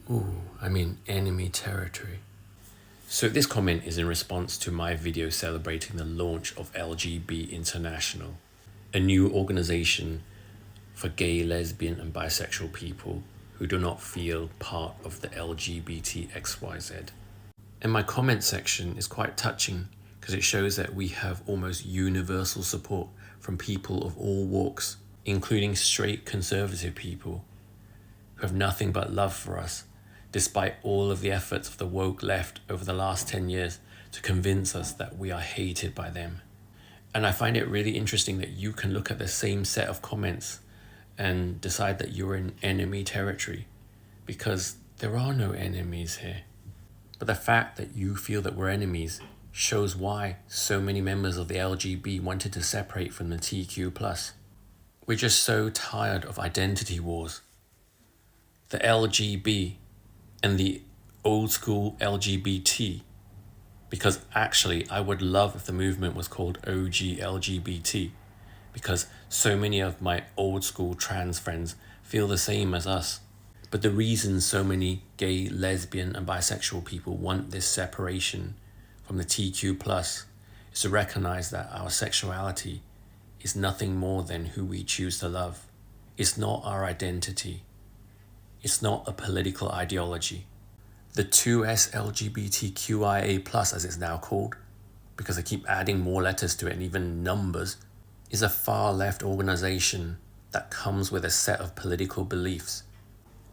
Enemy territory. So this comment is in response to my video celebrating the launch of LGB International, a new organization for gay, lesbian and bisexual people who do not feel part of the LGBTXYZ. And my comment section is quite touching because it shows that we have almost universal support from people of all walks, including straight conservative people who have nothing but love for us, despite all of the efforts of the woke left over the last 10 years to convince us that we are hated by them. And I find it really interesting that you can look at the same set of comments and decide that you're in enemy territory, because there are no enemies here. But the fact that you feel that we're enemies shows why so many members of the LGB wanted to separate from the TQ+. We're just so tired of identity wars. The LGB and the old school LGBT, because actually I would love if the movement was called OG LGBT, because so many of my old school trans friends feel the same as us. But the reason so many gay, lesbian and bisexual people want this separation from the TQ+ is to recognize that our sexuality is nothing more than who we choose to love. It's not our identity. It's not a political ideology. The 2S LGBTQIA+, as it's now called, because they keep adding more letters to it and even numbers, is a far-left organization that comes with a set of political beliefs.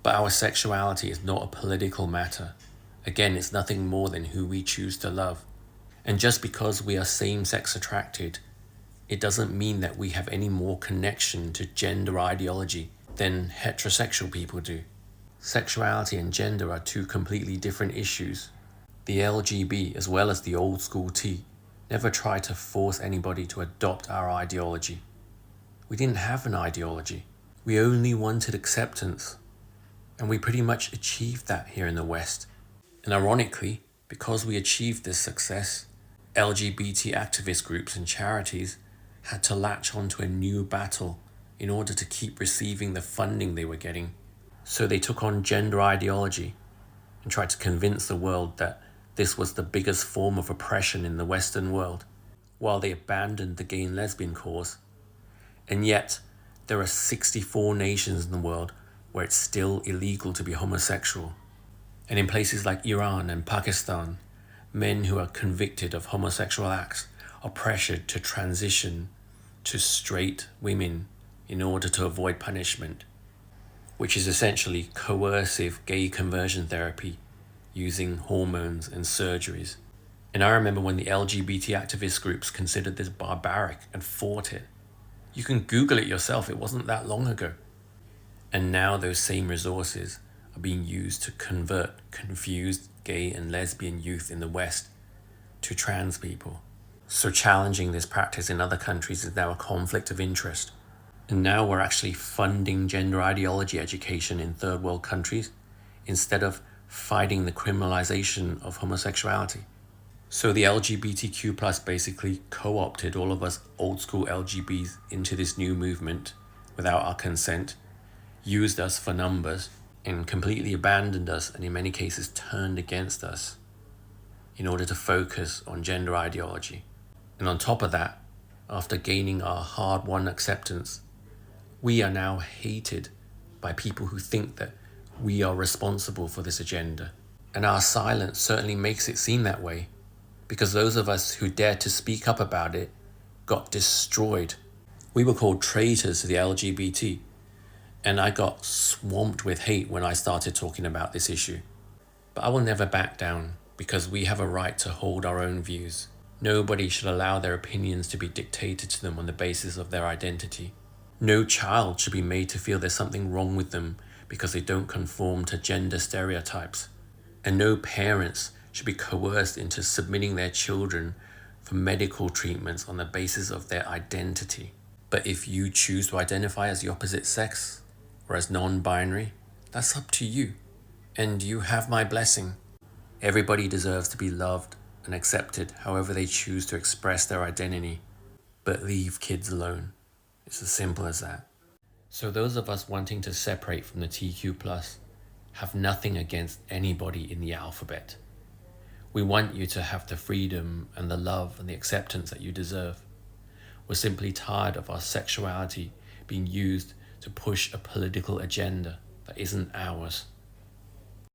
But our sexuality is not a political matter. Again, it's nothing more than who we choose to love. And just because we are same-sex attracted, it doesn't mean that we have any more connection to gender ideology than heterosexual people do. Sexuality and gender are two completely different issues. The LGB, as well as the old school T, never tried to force anybody to adopt our ideology. We didn't have an ideology. We only wanted acceptance. And we pretty much achieved that here in the West. And ironically, because we achieved this success, LGBT activist groups and charities had to latch onto a new battle in order to keep receiving the funding they were getting. So they took on gender ideology and tried to convince the world that this was the biggest form of oppression in the Western world, while they abandoned the gay and lesbian cause. And yet, there are 64 nations in the world where it's still illegal to be homosexual. And in places like Iran and Pakistan, men who are convicted of homosexual acts are pressured to transition to straight women in order to avoid punishment, which is essentially coercive gay conversion therapy using hormones and surgeries. And I remember when the LGBT activist groups considered this barbaric and fought it. You can Google it yourself, it wasn't that long ago. And now those same resources are being used to convert confused gay and lesbian youth in the West to trans people. So challenging this practice in other countries is now a conflict of interest. And now we're actually funding gender ideology education in third world countries instead of fighting the criminalization of homosexuality. So the LGBTQ+ basically co-opted all of us old school LGBs into this new movement without our consent, used us for numbers, and completely abandoned us, and in many cases turned against us in order to focus on gender ideology. And on top of that, after gaining our hard-won acceptance, we are now hated by people who think that we are responsible for this agenda. And our silence certainly makes it seem that way, because those of us who dared to speak up about it got destroyed. We were called traitors to the LGBT, and I got swamped with hate when I started talking about this issue. But I will never back down, because we have a right to hold our own views. Nobody should allow their opinions to be dictated to them on the basis of their identity. No child should be made to feel there's something wrong with them because they don't conform to gender stereotypes. And no parents should be coerced into submitting their children for medical treatments on the basis of their identity. But if you choose to identify as the opposite sex or as non-binary, that's up to you. And you have my blessing. Everybody deserves to be loved and accepted however they choose to express their identity. But leave kids alone. It's as simple as that. So those of us wanting to separate from the TQ+, have nothing against anybody in the alphabet. We want you to have the freedom and the love and the acceptance that you deserve. We're simply tired of our sexuality being used to push a political agenda that isn't ours.